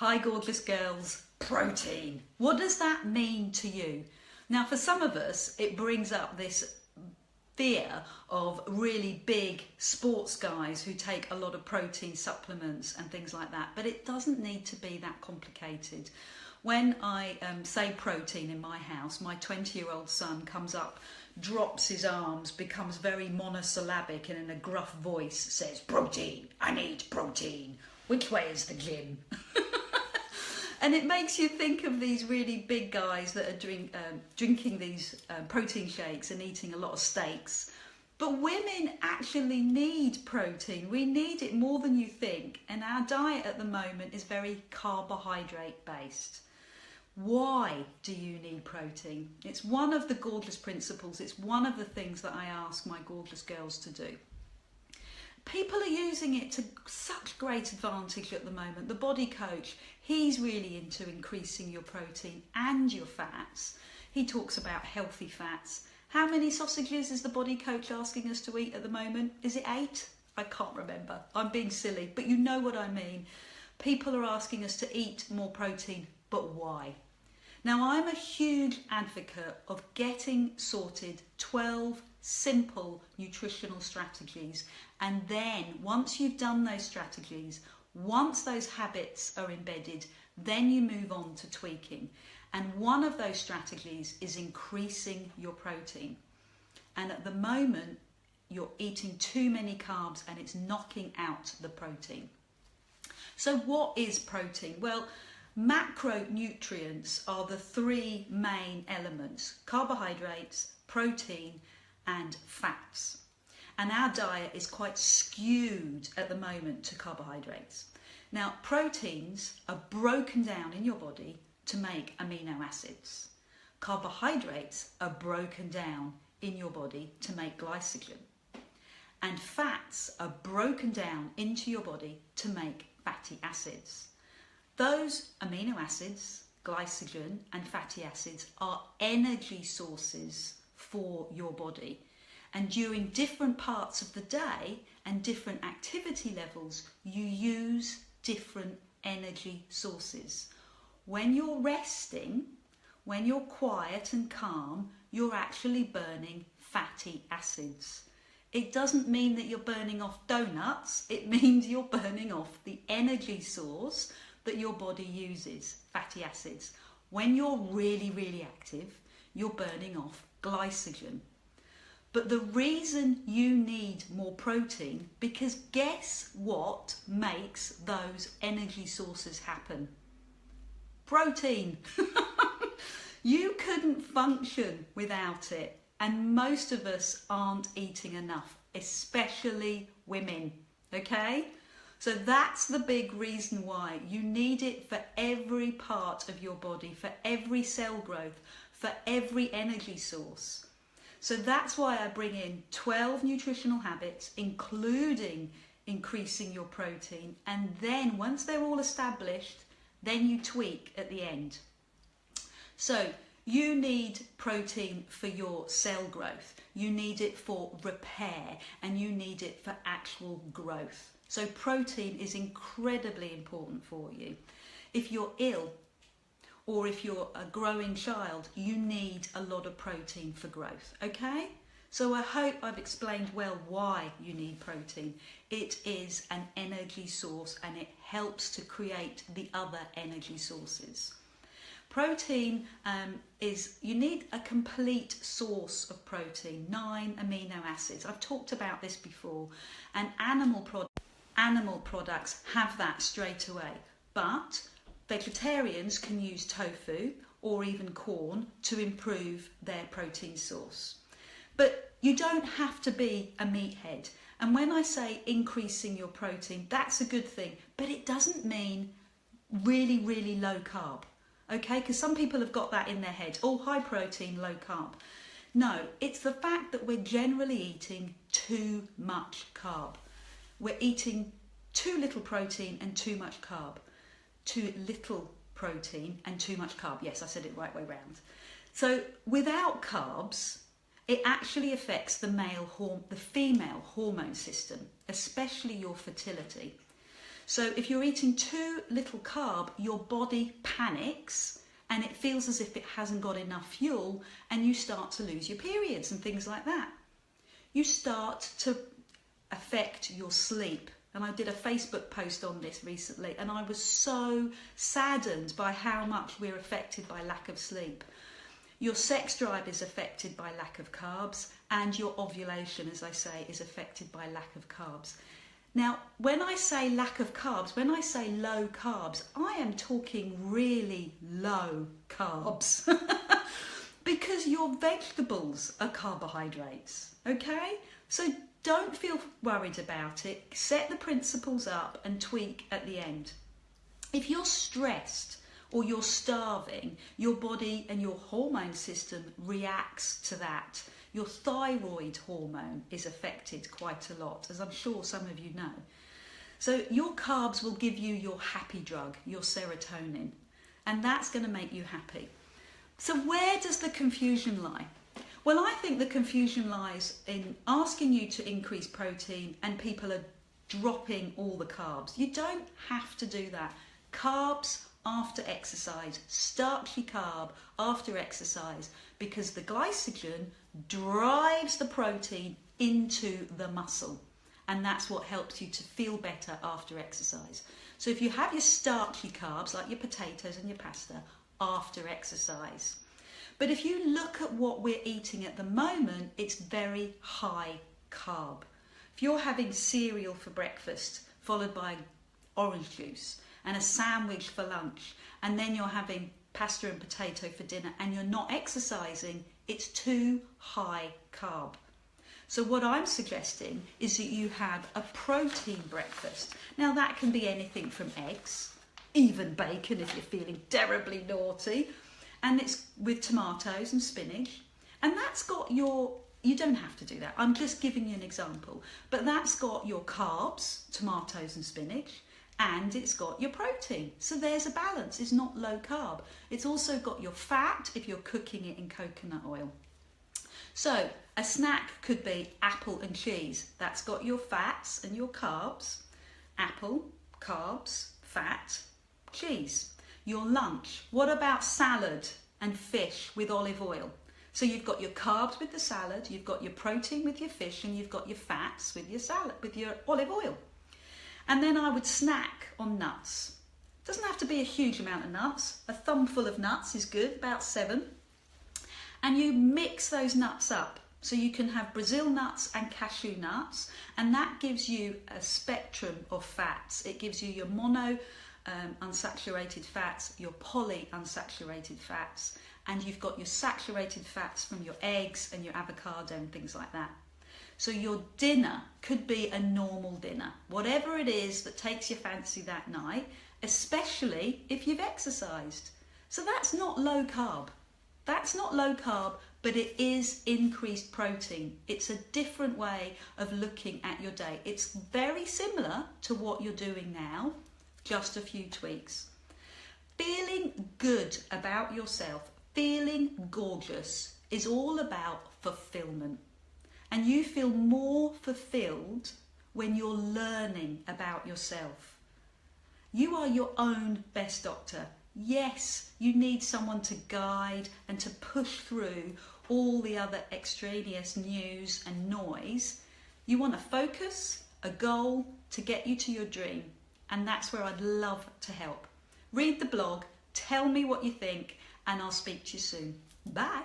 Hi gorgeous girls, protein. What does that mean to you? Now for some of us it brings up this fear of really big sports guys who take a lot of protein supplements and things like that, but it doesn't need to be that complicated. When I say protein in my house, my 20-year-old son comes up, drops his arms, becomes very monosyllabic and in a gruff voice says, "Protein, I need protein. Which way is the gym?" And it makes you think of these really big guys that are drinking these protein shakes and eating a lot of steaks. But women actually need protein. We need it more than you think. And our diet at the moment is very carbohydrate based. Why do you need protein? It's one of the gorgeous principles. It's one of the things that I ask my gorgeous girls to do. People are using it to such great advantage at the moment. The body coach, he's really into increasing your protein and your fats. He talks about healthy fats. How many sausages is the body coach asking us to eat at the moment? Is it 8? I can't remember. I'm being silly, but you know what I mean. People are asking us to eat more protein, but why? Now, I'm a huge advocate of getting sorted 12 simple nutritional strategies, and then once you've done those strategies, once those habits are embedded, then you move on to tweaking. And one of those strategies is increasing your protein. And at the moment, you're eating too many carbs and it's knocking out the protein. So what is protein? Well, macronutrients are the three main elements: carbohydrates, protein, and fats. And our diet is quite skewed at the moment to carbohydrates. Now, proteins are broken down in your body to make amino acids. Carbohydrates are broken down in your body to make glycogen. And fats are broken down into your body to make fatty acids. Those amino acids, glycogen and fatty acids, are energy sources for your body. And during different parts of the day and different activity levels, you use different energy sources. When you're resting, when you're quiet and calm, you're actually burning fatty acids. It doesn't mean that you're burning off donuts. It means you're burning off the energy source that your body uses, fatty acids. When you're really, really active, you're burning off glycogen. But the reason you need more protein, because guess what makes those energy sources happen? Protein. You couldn't function without it, and most of us aren't eating enough, especially women, okay? So that's the big reason why you need it for every part of your body, for every cell growth, for every energy source. So that's why I bring in 12 nutritional habits, including increasing your protein. And then once they're all established, then you tweak at the end. So you need protein for your cell growth. You need it for repair, and you need it for actual growth. So protein is incredibly important for you. If you're ill, or if you're a growing child, you need a lot of protein for growth, okay? So I hope I've explained well why you need protein. It is an energy source and it helps to create the other energy sources. Protein you need a complete source of protein, 9 amino acids. I've talked about this before, and animal products have that straight away, but vegetarians can use tofu or even corn to improve their protein source. But you don't have to be a meathead. And when I say increasing your protein, that's a good thing, but it doesn't mean really, really low carb, okay? Because some people have got that in their head, oh, high protein, low carb. No, it's the fact that we're generally eating too much carb. We're eating too little protein and too much carb. Too little protein and too much carb. Yes, I said it right way round. So without carbs, it actually affects the female hormone system, especially your fertility. So if you're eating too little carb, your body panics and it feels as if it hasn't got enough fuel, and you start to lose your periods and things like that. You start to affect your sleep. And I did a Facebook post on this recently, and I was so saddened by how much we're affected by lack of sleep. Your sex drive is affected by lack of carbs, and your ovulation, as I say, is affected by lack of carbs. Now, when I say lack of carbs, when I say low carbs, I am talking really low carbs. Because your vegetables are carbohydrates, okay? So don't feel worried about it. Set the principles up and tweak at the end. If you're stressed or you're starving, your body and your hormone system reacts to that. Your thyroid hormone is affected quite a lot, as I'm sure some of you know. So your carbs will give you your happy drug, your serotonin, and that's going to make you happy. So where does the confusion lie? Well, I think the confusion lies in asking you to increase protein and people are dropping all the carbs. You don't have to do that. Carbs after exercise, starchy carb after exercise, because the glycogen drives the protein into the muscle, and that's what helps you to feel better after exercise. So if you have your starchy carbs, like your potatoes and your pasta, after exercise. But if you look at what we're eating at the moment, it's very high carb. If you're having cereal for breakfast, followed by orange juice, and a sandwich for lunch, and then you're having pasta and potato for dinner, and you're not exercising, it's too high carb. So what I'm suggesting is that you have a protein breakfast. Now that can be anything from eggs, even bacon if you're feeling terribly naughty, and it's with tomatoes and spinach, and that's got your, you don't have to do that, I'm just giving you an example, but that's got your carbs, tomatoes and spinach, and it's got your protein. So there's a balance. It's not low carb. It's also got your fat if you're cooking it in coconut oil. So a snack could be apple and cheese. That's got your fats and your carbs. Apple, carbs, fat, cheese. Your lunch. What about salad and fish with olive oil? So you've got your carbs with the salad, you've got your protein with your fish, and you've got your fats with your salad, with your olive oil. And then I would snack on nuts. Doesn't have to be a huge amount of nuts. A thumbful of nuts is good, about 7. And you mix those nuts up. So you can have Brazil nuts and cashew nuts, and that gives you a spectrum of fats. It gives you your mono unsaturated fats, your poly unsaturated fats, and you've got your saturated fats from your eggs and your avocado and things like that. So your dinner could be a normal dinner, whatever it is that takes your fancy that night, especially if you've exercised. So that's not low carb. That's not low carb, but it is increased protein. It's a different way of looking at your day. It's very similar to what you're doing now, just a few tweaks. Feeling good about yourself, feeling gorgeous, is all about fulfillment. And you feel more fulfilled when you're learning about yourself. You are your own best doctor. Yes, you need someone to guide and to push through all the other extraneous news and noise. You want a focus, a goal to get you to your dream. And that's where I'd love to help. Read the blog, tell me what you think, and I'll speak to you soon. Bye.